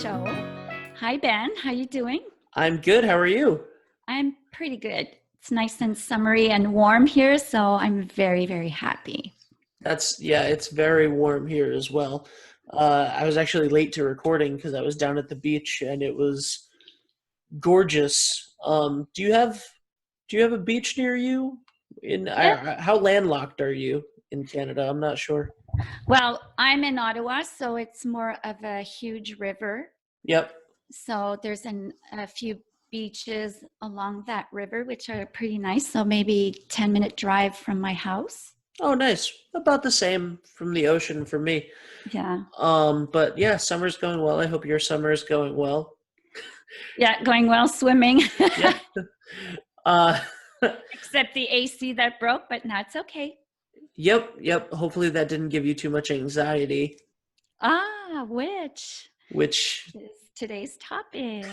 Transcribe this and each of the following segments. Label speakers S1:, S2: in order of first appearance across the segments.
S1: show. Hi, Ben. How you doing?
S2: I'm good. How are you?
S1: I'm pretty good. It's nice and summery and warm here, so I'm very, very happy.
S2: Yeah, it's very warm here as well. I was actually late to recording because I was down at the beach and it was gorgeous. Do you have a beach near you?
S1: Yep.
S2: How landlocked are you in Canada? I'm not sure.
S1: Well, I'm in Ottawa, so it's more of a huge river.
S2: Yep.
S1: So there's a few beaches along that river, which are pretty nice. So maybe 10-minute drive from my house.
S2: Oh, nice. About the same from the ocean for me.
S1: Yeah.
S2: But yeah, summer's going well. I hope your summer is going well.
S1: Yeah, going well swimming.
S2: Yeah. Uh,
S1: Except the AC that broke, but that's okay.
S2: yep. Hopefully that didn't give you too much anxiety,
S1: Which
S2: which
S1: is today's topic.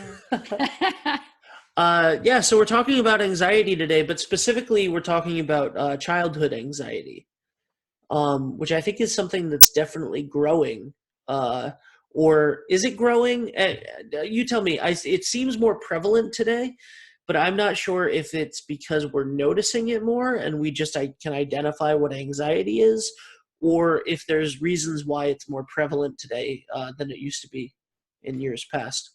S2: yeah, so we're talking about anxiety today, but specifically we're talking about childhood anxiety, which I think is something that's definitely growing. Or is it growing? You tell me. It seems more prevalent today, but I'm not sure if it's because we're noticing it more and I can identify what anxiety is, or if there's reasons why it's more prevalent today than it used to be in years past.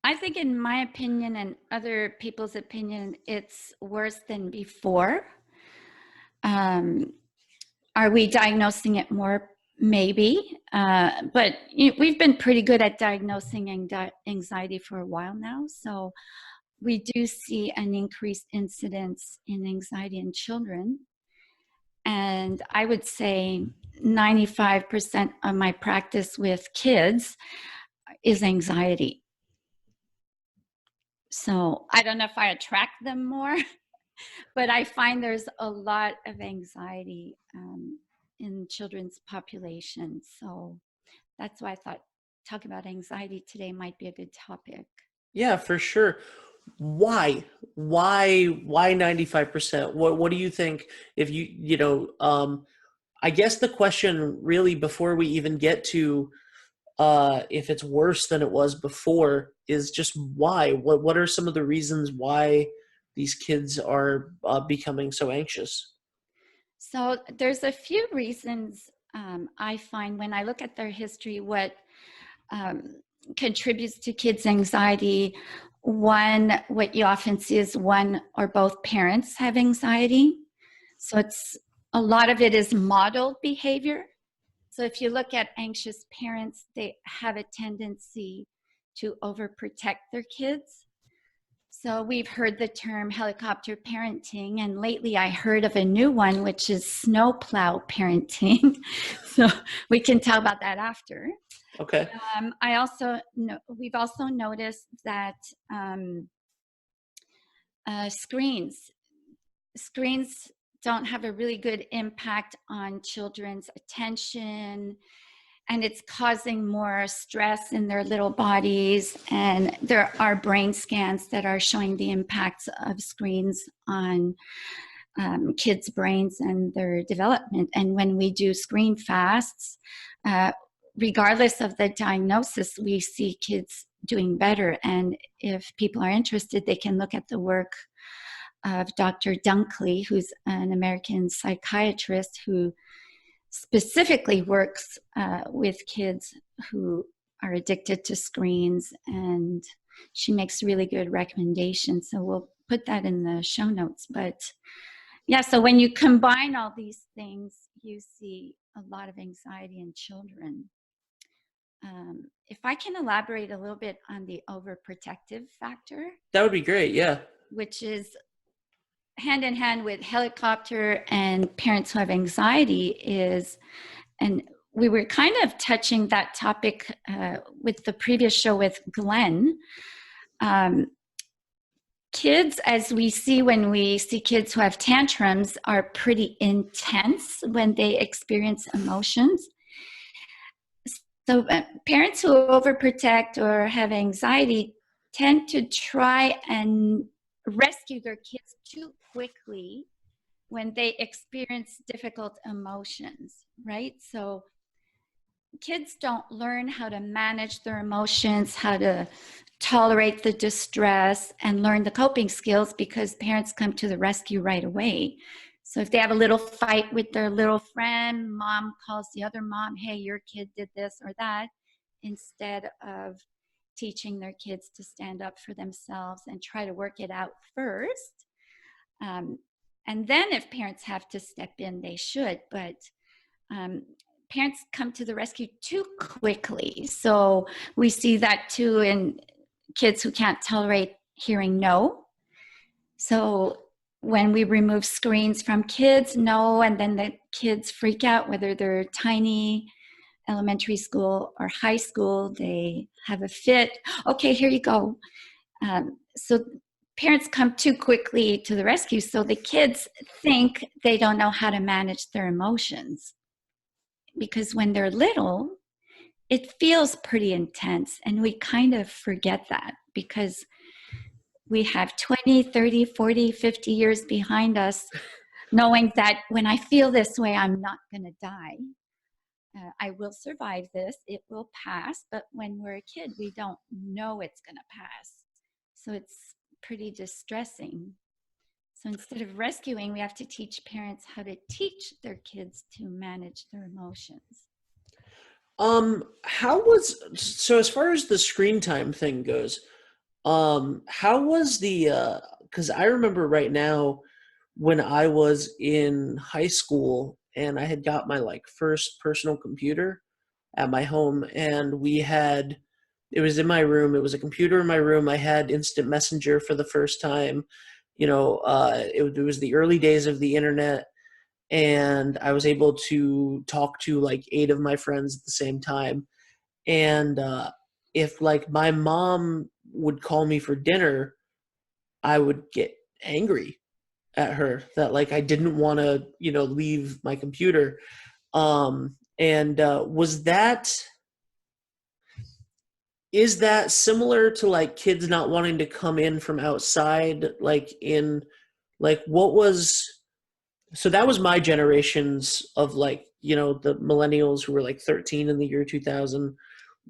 S1: I think, in my opinion and other people's opinion, it's worse than before. Um, are we diagnosing it more? Maybe. But we've been pretty good at diagnosing anxiety for a while now. So we do see an increased incidence in anxiety in children. And I would say 95% of my practice with kids is anxiety. So I don't know if I attract them more, but I find there's a lot of anxiety in children's population. So that's why I thought talking about anxiety today might be a good topic.
S2: Yeah, for sure. Why? Why 95%? What do you think if I guess the question really before we even get to if it's worse than it was before is just why? What are some of the reasons why these kids are becoming so anxious?
S1: So there's a few reasons I find when I look at their history, what um, contributes to kids' anxiety. One, what you often see is one or both parents have anxiety. So it's a lot of it is modeled behavior. So if you look at anxious parents, they have a tendency to overprotect their kids. So we've heard the term helicopter parenting, and lately I heard of a new one, which is snowplow parenting. So we can talk about that after.
S2: Okay.
S1: I also know we've also noticed that screens don't have a really good impact on children's attention, and it's causing more stress in their little bodies. And there are brain scans that are showing the impacts of screens on kids' brains and their development. And when we do screen fasts, regardless of the diagnosis, we see kids doing better. And if people are interested, they can look at the work of Dr. Dunkley, who's an American psychiatrist who specifically works with kids who are addicted to screens, and she makes really good recommendations. So we'll put that in the show notes. But yeah, so when you combine all these things, you see a lot of anxiety in children. If I can elaborate a little bit on the overprotective factor,
S2: That would be great. Yeah.
S1: which is hand in hand with helicopter and parents who have anxiety, is, and we were kind of touching that topic with the previous show with Glenn. Kids, as we see when we see kids who have tantrums, are pretty intense when they experience emotions. So parents who overprotect or have anxiety tend to try and rescue their kids too quickly when they experience difficult emotions, right? So kids don't learn how to manage their emotions, how to tolerate the distress, and learn the coping skills because parents come to the rescue right away. So if they have a little fight with their little friend, mom calls the other mom, hey, your kid did this or that, instead of teaching their kids to stand up for themselves and try to work it out first. And then if parents have to step in, they should. But parents come to the rescue too quickly. So we see that too in kids who can't tolerate hearing no. So when we remove screens from kids, no, and then the kids freak out, whether they're tiny, elementary school or high school, they have a fit. Okay, here you go. So parents come too quickly to the rescue. So the kids think they don't know how to manage their emotions. Because when they're little, it feels pretty intense. And we kind of forget that because we have 20, 30, 40, 50 years behind us, knowing that when I feel this way, I'm not going to die. I will survive this. It will pass. But when we're a kid, we don't know it's going to pass. So it's pretty distressing. So instead of rescuing, we have to teach parents how to teach their kids to manage their emotions.
S2: So as far as the screen time thing goes, how was because I remember right now when I was in high school and I had got my like first personal computer at my home, and it was in my room. It was a computer in my room. I had instant messenger for the first time. It was the early days of the internet, and I was able to talk to like 8 of my friends at the same time. And if like my mom would call me for dinner, I would get angry at her that like I didn't want to, leave my computer. Is that similar to like kids not wanting to come in from outside? So that was my generations of like, the millennials who were like 13 in the year 2000.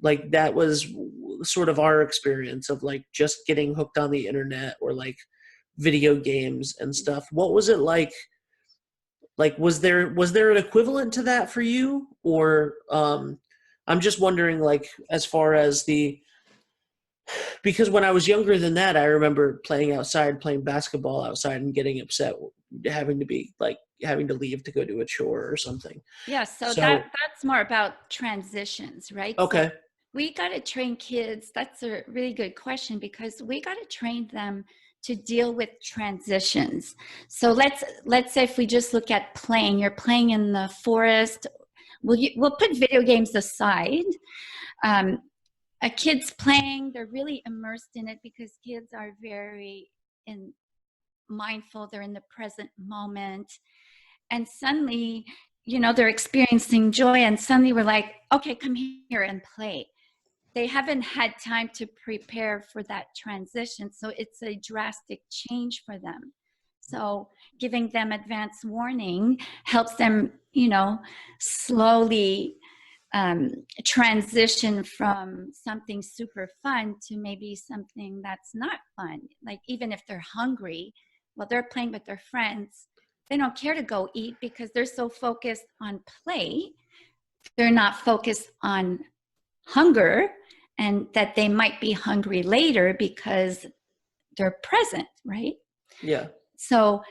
S2: Like that was sort of our experience of like just getting hooked on the internet or like video games and stuff. What was it like? Like, was there an equivalent to that for you? Or I'm just wondering, like, as far as because when I was younger than that, I remember playing outside, playing basketball outside and getting upset, having to leave to go do a chore or something.
S1: Yeah, so
S2: So,
S1: that's more about transitions, right?
S2: okay.
S1: So we got to train kids. That's a really good question because we got to train them to deal with transitions. So let's say if we just look at playing, you're playing in the forest. We'll put video games aside. A kid's playing, they're really immersed in it because kids are very mindful. They're in the present moment. And suddenly, they're experiencing joy, and suddenly we're like, okay, come here and play. They haven't had time to prepare for that transition, so it's a drastic change for them. So giving them advance warning helps them, slowly transition from something super fun to maybe something that's not fun. Like even if they're hungry, while they're playing with their friends, they don't care to go eat because they're so focused on play. They're not focused on hunger and that they might be hungry later because they're present, right?
S2: Yeah.
S1: So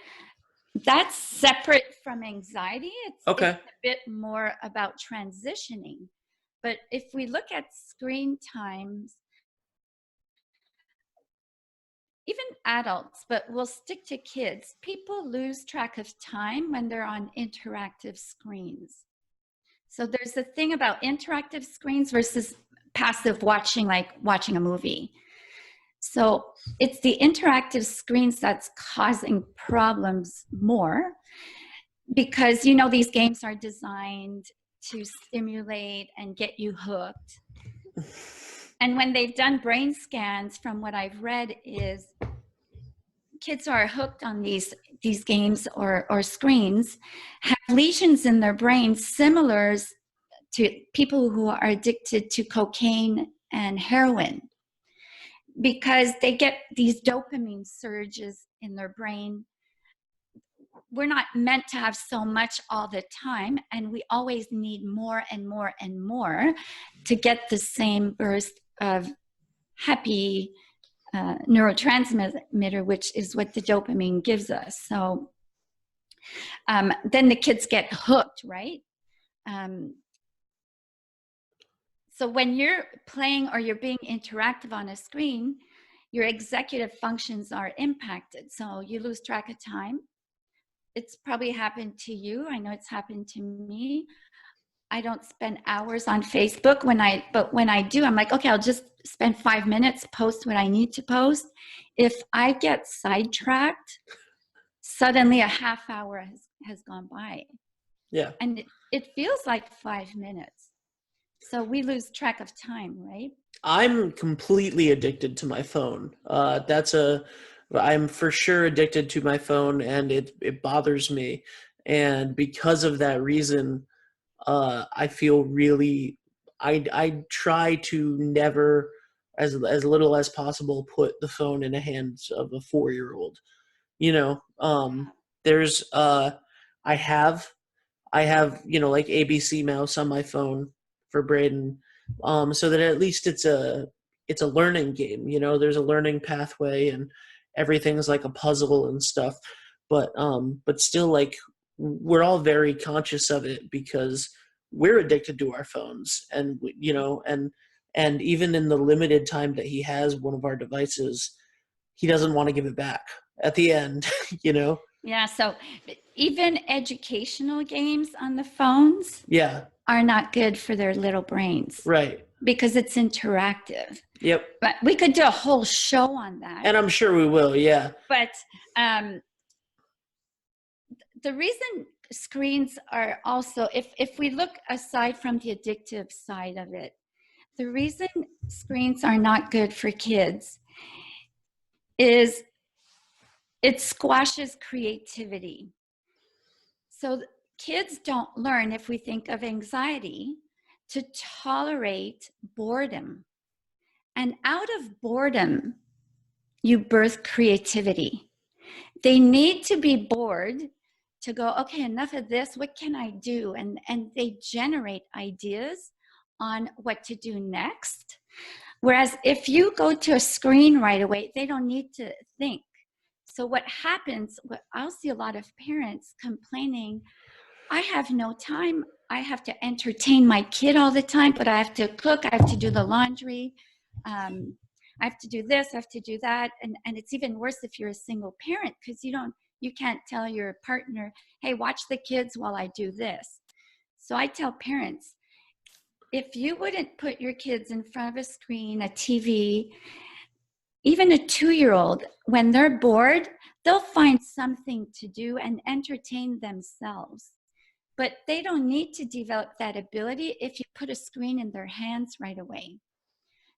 S1: that's separate from anxiety. It's
S2: Okay.
S1: a bit more about transitioning. But if we look at screen times, even adults, but we'll stick to kids, people lose track of time when they're on interactive screens. So there's the thing about interactive screens versus passive watching, like watching a movie. So it's the interactive screens that's causing problems more because, these games are designed to stimulate and get you hooked. And when they've done brain scans, from what I've read, is kids who are hooked on these games or screens have lesions in their brain similar to people who are addicted to cocaine and heroin, because they get these dopamine surges in their brain. We're not meant to have so much all the time, and we always need more and more and more to get the same burst of happy neurotransmitter, which is what the dopamine gives us. So then the kids get hooked, right? So when you're playing or you're being interactive on a screen, your executive functions are impacted. So you lose track of time. It's probably happened to you. I know it's happened to me. I don't spend hours on Facebook but when I do, I'm like, okay, I'll just spend 5 minutes, post what I need to post. If I get sidetracked, suddenly a half hour has gone by.
S2: Yeah.
S1: And it feels like 5 minutes. So we lose track of time, right?
S2: I'm completely addicted to my phone. I'm for sure addicted to my phone, and it bothers me. And because of that reason, I feel really, I try to never, as little as possible, put the phone in the hands of a 4-year-old. You know, there's, I have, like ABC Mouse on my phone for Braden, so that at least it's a learning game. There's a learning pathway, and everything's like a puzzle and stuff. But still, like, we're all very conscious of it because we're addicted to our phones, and and even in the limited time that he has one of our devices, he doesn't want to give it back at the end.
S1: Yeah, so even educational games on the phones
S2: Yeah.
S1: are not good for their little brains.
S2: Right.
S1: Because it's interactive.
S2: Yep.
S1: But we could do a whole show on that.
S2: And I'm sure we will, yeah.
S1: But the reason screens are also, if we look aside from the addictive side of it, the reason screens are not good for kids is it squashes creativity. So kids don't learn, if we think of anxiety, to tolerate boredom. And out of boredom, you birth creativity. They need to be bored to go, okay, enough of this, what can I do? And they generate ideas on what to do next. Whereas if you go to a screen right away, they don't need to think. So what happens, I'll see a lot of parents complaining, I have no time. I have to entertain my kid all the time, but I have to cook, I have to do the laundry. I have to do this, I have to do that. And it's even worse if you're a single parent, because you can't tell your partner, hey, watch the kids while I do this. So I tell parents, if you wouldn't put your kids in front of a screen, a TV, even a 2-year-old, when they're bored, they'll find something to do and entertain themselves. But they don't need to develop that ability if you put a screen in their hands right away.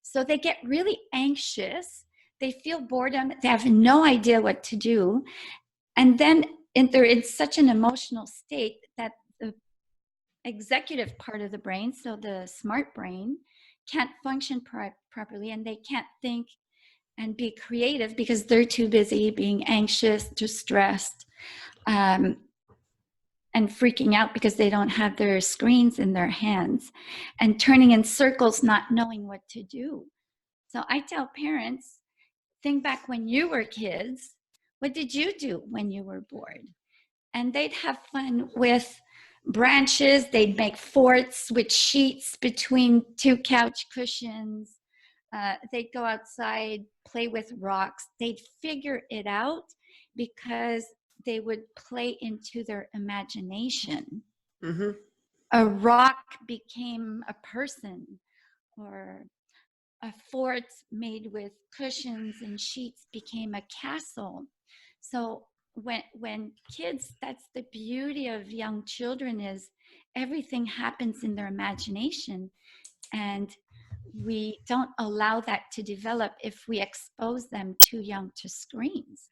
S1: So they get really anxious. They feel boredom. They have no idea what to do. And then they're in such an emotional state that the executive part of the brain, so the smart brain, can't function properly, and they can't think and be creative because they're too busy being anxious, distressed, and freaking out because they don't have their screens in their hands, and turning in circles, not knowing what to do. So I tell parents, think back when you were kids. What did you do when you were bored? And they'd have fun with branches. They'd make forts with sheets between 2 couch cushions. They'd go outside, play with rocks. They'd figure it out because they would play into their imagination.
S2: Mm-hmm.
S1: A rock became a person, or a fort made with cushions and sheets became a castle. So when kids, that's the beauty of young children, is everything happens in their imagination, and we don't allow that to develop if we expose them too young to screens.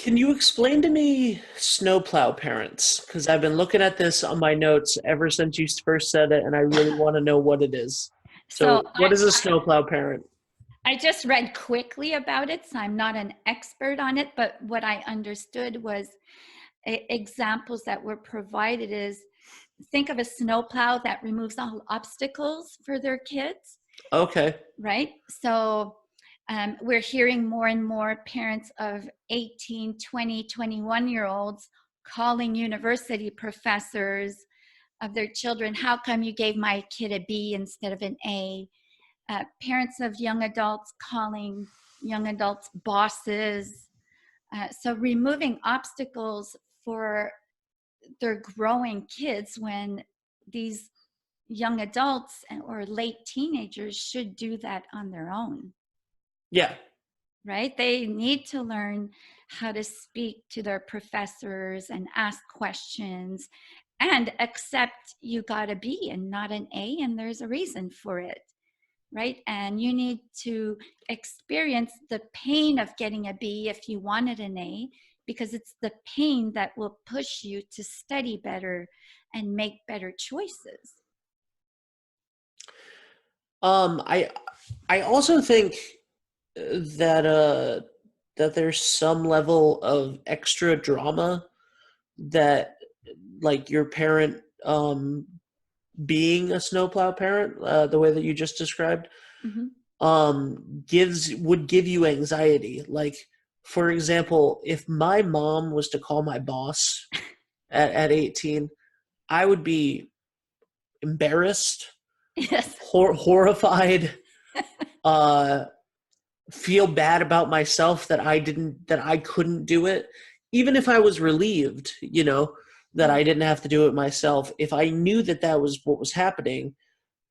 S2: Can you explain to me snowplow parents? Because I've been looking at this on my notes ever since you first said it, and I really want to know what it is.
S1: So
S2: So, what is a snowplow parent?
S1: I just read quickly about it, so I'm not an expert on it, but what I understood was examples that were provided is think of a snowplow that removes all obstacles for their kids,
S2: Okay.
S1: right? So we're hearing more and more parents of 18, 20, 21-year-olds calling university professors of their children, how come you gave my kid a B instead of an A? Parents of young adults calling young adults bosses. So removing obstacles for their growing kids when these young adults or late teenagers should do that on their own,
S2: Yeah.
S1: right? They need to learn how to speak to their professors and ask questions and accept you got a B and not an A, and there's a reason for it, right? And you need to experience the pain of getting a B if you wanted an A, because it's the pain that will push you to study better and make better choices.
S2: I also think that that there's some level of extra drama that like your parent being a snowplow parent, the way that you just described,
S1: Mm-hmm.
S2: gives would give you anxiety. Like, for example, if my mom was to call my boss at 18, I would be embarrassed,
S1: Yes.
S2: horrified, uh, feel bad about myself that I couldn't do it, even if I was relieved, that
S1: Yeah.
S2: I didn't have to do it myself. If I knew that that was what was happening,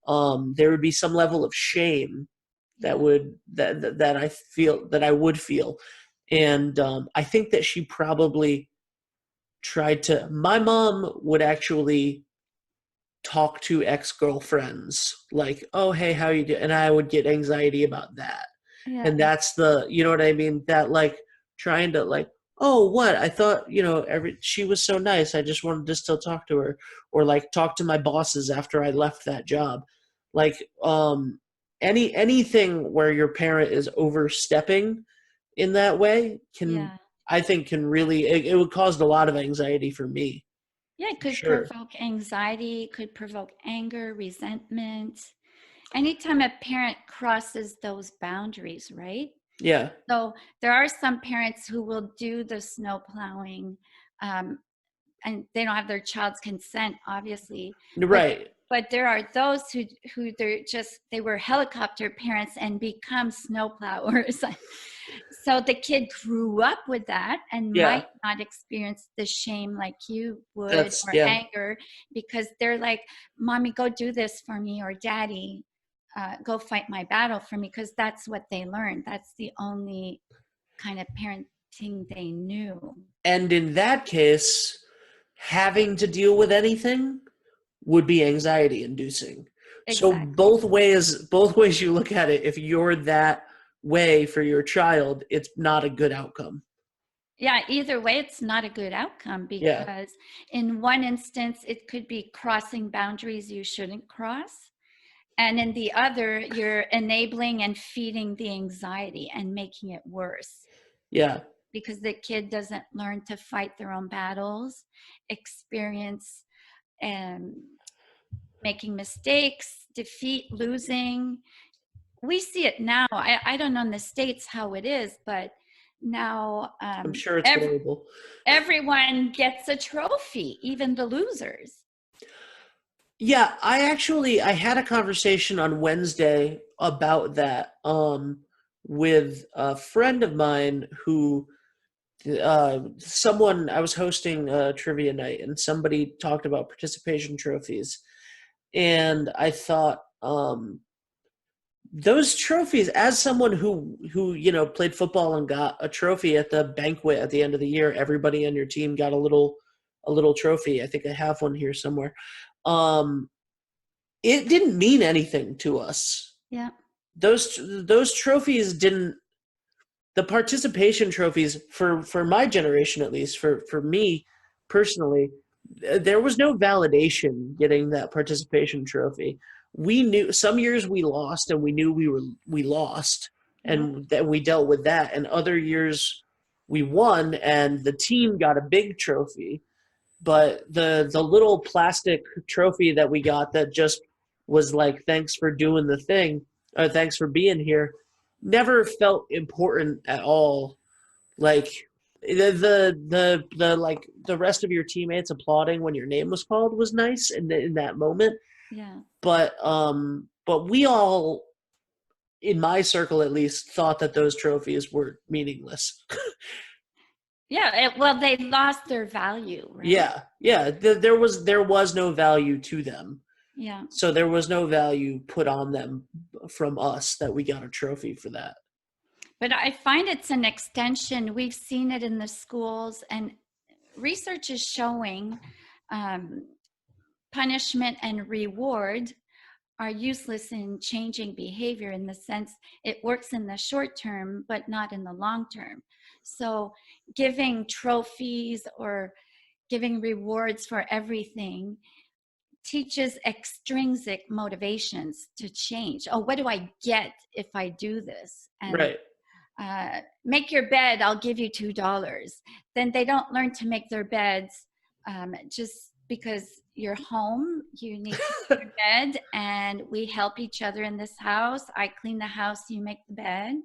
S2: there would be some level of shame
S1: Yeah.
S2: that I feel that I would feel, and I think that she probably tried to. My mom would actually talk to ex-girlfriends like, "Oh, hey, how you doing?" And I would get anxiety about that.
S1: Yeah.
S2: And that's the, you know what I mean? That like trying to like, "Oh, what? I thought, she was so nice. I just wanted to still talk to her," or like talk to my bosses after I left that job. Like anything where your parent is overstepping in that way can
S1: Yeah.
S2: I think can really it would cause a lot of anxiety for me,
S1: Yeah, it
S2: for
S1: could
S2: sure.
S1: provoke anxiety, could provoke anger, resentment. Anytime a parent crosses those boundaries, right?
S2: Yeah.
S1: So there are some parents who will do the snow plowing, um, and they don't have their child's consent, obviously. But
S2: Right.
S1: there are those who they were helicopter parents and become snow plowers. So the kid grew up with that and
S2: Yeah.
S1: might not experience the shame like you would
S2: That's
S1: or
S2: yeah.
S1: anger, because they're like, "Mommy, go do this for me," or "Daddy, go fight my battle for me," because that's what they learned. That's the only kind of parenting they knew.
S2: And in that case, having to deal with anything would be anxiety inducing. So
S1: Exactly.
S2: both ways you look at it, if you're that way for your child, it's not a good outcome.
S1: Yeah, either way, it's not a good outcome,
S2: Yeah.
S1: because in one instance, it could be crossing boundaries you shouldn't cross. And in the other, you're enabling and feeding the anxiety and making it worse,
S2: Yeah.
S1: because the kid doesn't learn to fight their own battles, experience um, making mistakes, defeat, losing. We see it now. I don't know in the States how it is, but now
S2: I'm sure it's horrible.
S1: everyone gets a trophy, even the losers.
S2: Yeah, I had a conversation on Wednesday about that with a friend of mine who someone I was hosting a trivia night and somebody talked about participation trophies, and I thought those trophies, as someone who played football and got a trophy at the banquet at the end of the year, everybody on your team got a little trophy. I think I have one here somewhere. um it didn't mean anything to us.
S1: Yeah.
S2: Those trophies didn't the participation trophies for my generation, at least for me personally, there was no validation getting that participation trophy. We knew some years we lost, and we knew we lost,
S1: Yeah.
S2: and that we dealt with that. And other years we won, and the team got a big trophy. But the little plastic trophy that we got that just was like, thanks for doing the thing, or thanks for being here, never felt important at all. Like the like the rest of your teammates applauding when your name was called was nice in that moment.
S1: Yeah.
S2: But we all, in my circle at least, thought that those trophies were meaningless.
S1: Yeah. Well, they lost their value, right?
S2: Yeah. There was no value to them.
S1: Yeah.
S2: So there was no value put on them from us that we got a trophy for that.
S1: But I find it's an extension. We've seen it in the schools, and research is showing um, punishment and reward are useless in changing behavior, in the sense it works in the short term, but not in the long term. So giving trophies or giving rewards for everything teaches extrinsic motivations to change. Oh, what do I get if I do this? And
S2: Right.
S1: make your bed, I'll give you $2. Then they don't learn to make their beds just because you're home. You need to make your bed, and we help each other in this house. I clean the house, you make the bed.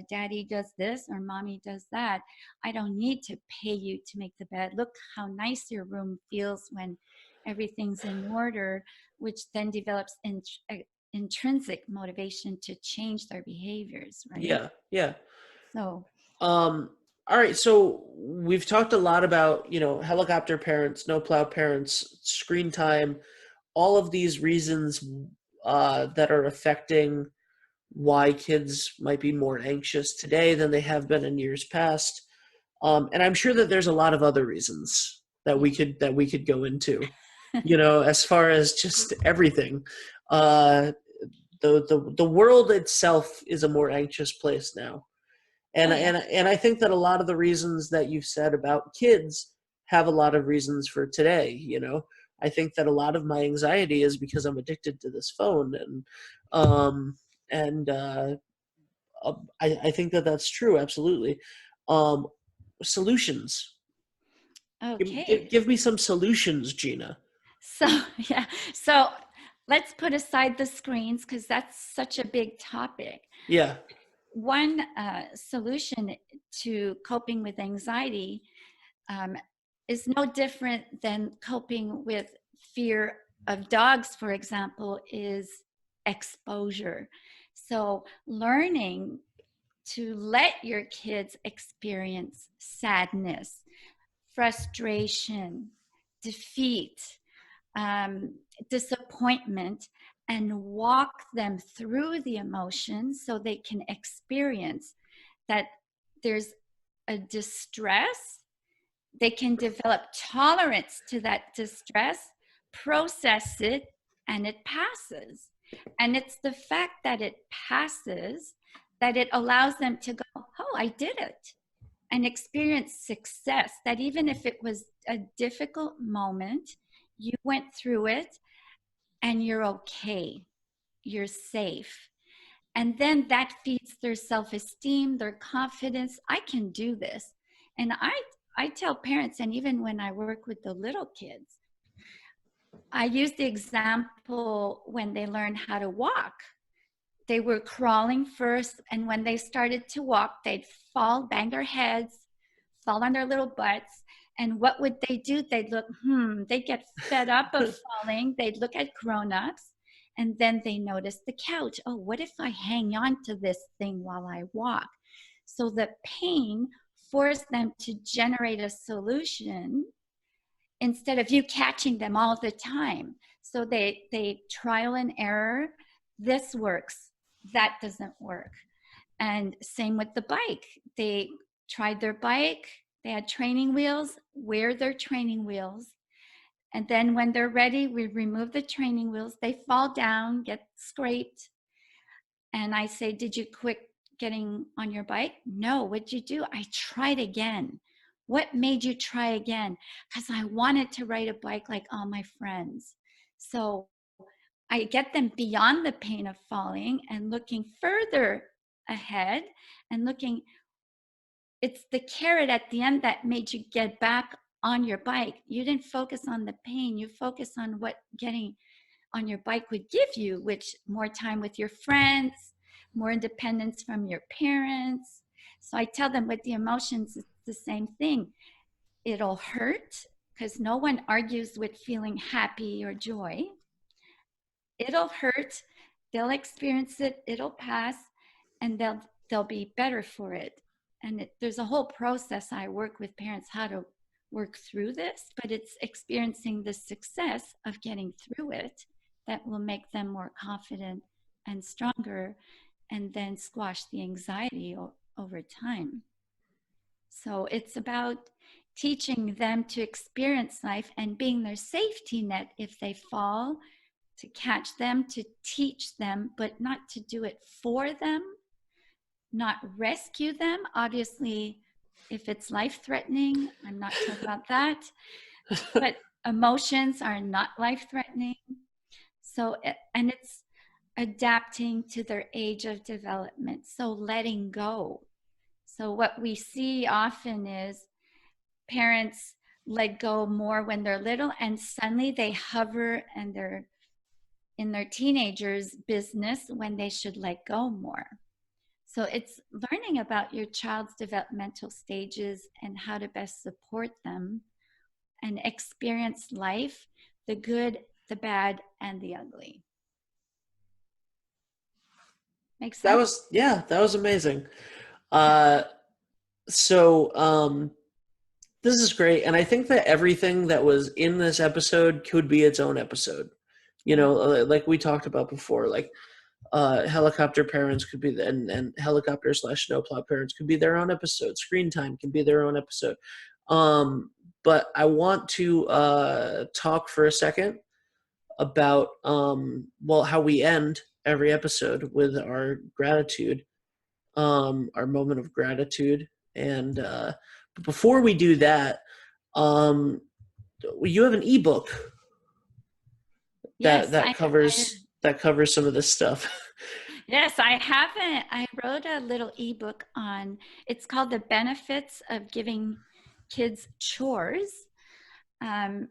S1: Daddy does this or mommy does that. I don't need to pay you to make the bed. Look how nice your room feels when everything's in order, which then develops intrinsic motivation to change their behaviors, right?
S2: Yeah.
S1: So,
S2: All right, so we've talked a lot about, helicopter parents, snowplow parents, screen time, all of these reasons that are affecting why kids might be more anxious today than they have been in years past. And I'm sure that there's a lot of other reasons that we could go into, as far as just everything. The world itself is a more anxious place now.
S1: oh
S2: And
S1: yeah.
S2: and I think that a lot of the reasons that you've said about kids have a lot of reasons for today. I think that a lot of my anxiety is because I'm addicted to this phone, um, and I think that that's true. Absolutely. Um, Solutions.
S1: Okay.
S2: Give me some solutions, Gina.
S1: So, yeah. So let's put aside the screens because that's such a big topic.
S2: Yeah.
S1: One solution to coping with anxiety um, is no different than coping with fear of dogs, for example, is exposure. So learning to let your kids experience sadness, frustration, defeat, um, disappointment, and walk them through the emotions so they can experience that there's a distress. They can develop tolerance to that distress, process it, and it passes. And it's the fact that it passes that it allows them to go, oh, I did it, and experience success. That even if it was a difficult moment, you went through it and you're okay, you're safe. And then that feeds their self-esteem, their confidence. I can do this. And I tell parents, and even when I work with the little kids, I use the example when they learn how to walk. They were crawling first, and when they started to walk, they'd fall, bang their heads, fall on their little butts. And what would they do? They'd look, they'd get fed up of falling. They'd look at grown-ups, and then they notice the couch. Oh, what if I hang on to this thing while I walk? So the pain forced them to generate a solution instead of you catching them all the time. So they trial and error. This works, that doesn't work. And same with the bike. They tried their bike, they had training wheels, wear their training wheels. And then when they're ready, we remove the training wheels. They fall down, get scraped. And I say, did you getting on your bike? No. What'd you do? I tried again. What made you try again? Because I wanted to ride a bike like all my friends. So I get them beyond the pain of falling and looking further ahead and looking, it's the carrot at the end that made you get back on your bike. You didn't focus on the pain. You focus on what getting on your bike would give you, which more time with your friends, more independence from your parents. So I tell them with the emotions, it's the same thing. It'll hurt because no one argues with feeling happy or joy. It'll hurt. They'll experience it. It'll pass, and they'll be better for it. And there's a whole process. I work with parents how to work through this, but it's experiencing the success of getting through it that will make them more confident and stronger, and then squash the anxiety over time. So it's about teaching them to experience life and being their safety net if they fall, to catch them, to teach them, but not to do it for them, not rescue them. Obviously, if it's life-threatening, I'm not talking about that. But emotions are not life-threatening. So, and it's adapting to their age of development. So letting go. So what we see often is parents let go more when they're little, and suddenly they hover and they're in their teenagers' business when they should let go more. So it's learning about your child's developmental stages and how to best support them and experience life, the good, the bad, and the ugly. Makes sense?
S2: That was amazing. This is great, and I think that everything that was in this episode could be its own episode. You know, like we talked about before, like helicopter parents could be, and helicopter / snowplow parents could be their own episode. Screen time can be their own episode. But I want to talk for a second about how we end every episode with our gratitude, our moment of gratitude. And but before we do that, you have an ebook that covers some of this stuff.
S1: Yes, I haven't. I wrote a little ebook on, it's called The Benefits of Giving Kids Chores. And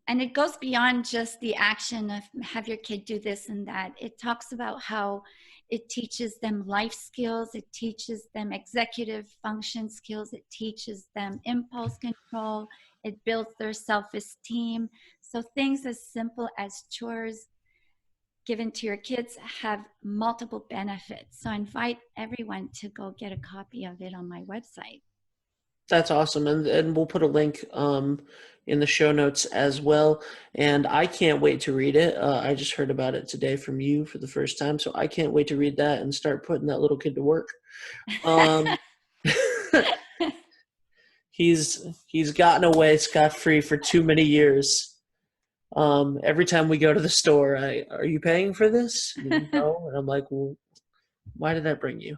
S1: it goes beyond just the action of have your kid do this and that. It talks about how it teaches them life skills. It teaches them executive function skills. It teaches them impulse control. It builds their self-esteem. So things as simple as chores given to your kids have multiple benefits. So I invite everyone to go get a copy of it on my website.
S2: That's awesome. And we'll put a link in the show notes as well. And I can't wait to read it. I just heard about it today from you for the first time. So I can't wait to read that and start putting that little kid to work. He's gotten away scot-free for too many years. Every time we go to the store, are you paying for this? No. And I'm like, well, why did that bring you?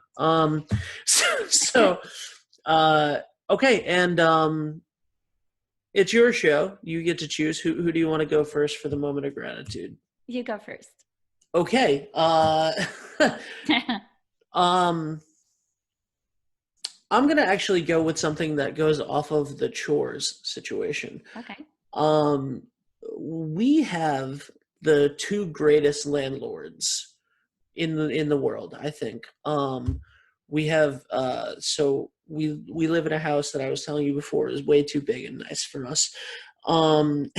S2: Okay, and it's your show. You get to choose. Who do you want to go first for the moment of gratitude?
S1: You go first.
S2: Okay. I'm gonna actually go with something that goes off of the chores situation.
S1: Okay.
S2: We have the two greatest landlords in the world, I think. We have we live in a house that I was telling you before is way too big and nice for us. And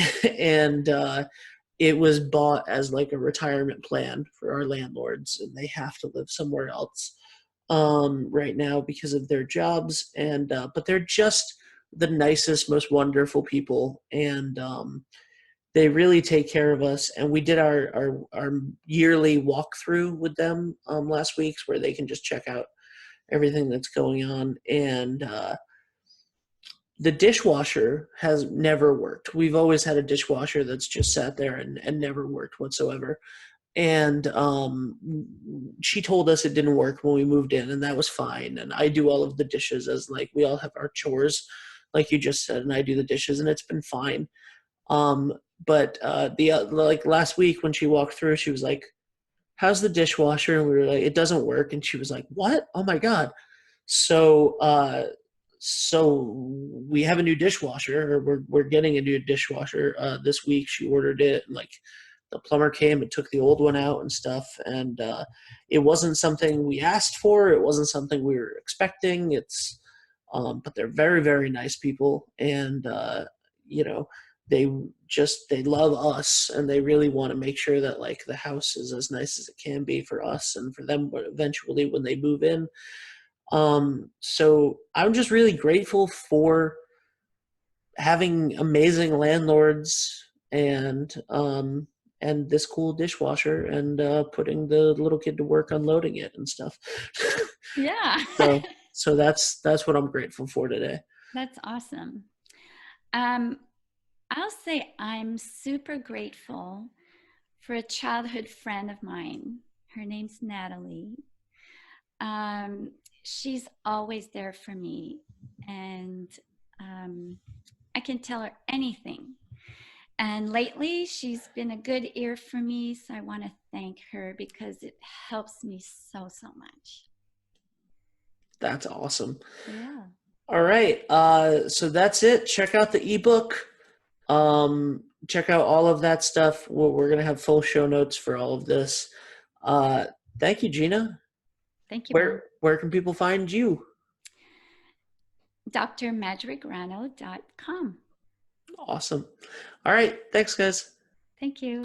S2: it was bought as like a retirement plan for our landlords, and they have to live somewhere else right now because of their jobs. And but they're just the nicest, most wonderful people, and they really take care of us. And we did our yearly walkthrough with them last week, where they can just check out everything that's going on. And the dishwasher has never worked. We've always had a dishwasher that's just sat there and never worked whatsoever. And she told us it didn't work when we moved in, and that was fine. And I do all of the dishes, as like we all have our chores, like you just said, and I do the dishes, and it's been fine. Um, but the like last week when she walked through, she was like, "How's the dishwasher?" And we were like, "It doesn't work." And she was like, "What? Oh my god!" So so we have a new dishwasher, or we're getting a new dishwasher this week. She ordered it, and like the plumber came and took the old one out and stuff. And it wasn't something we asked for. It wasn't something we were expecting. It's but they're very, very nice people, and you know, they love us, and they really want to make sure that like the house is as nice as it can be for us and for them eventually when they move in. So I'm just really grateful for having amazing landlords, and this cool dishwasher, and putting the little kid to work unloading it and stuff.
S1: Yeah.
S2: so so that's what I'm grateful for today.
S1: That's awesome. Um, I'll say I'm super grateful for a childhood friend of mine. Her name's Natalie. Um, she's always there for me, and um, I can tell her anything. And lately, she's been a good ear for me, so I want to thank her because it helps me so, so much.
S2: That's awesome.
S1: Yeah.
S2: All right, so that's it. Check out the ebook. Check out all of that stuff. We're gonna have full show notes for all of this. uh Thank you, Gina.
S1: Thank you, Ben.
S2: Where can people find you?
S1: drmadrigrano.com.
S2: Awesome. All right, thanks guys.
S1: Thank you.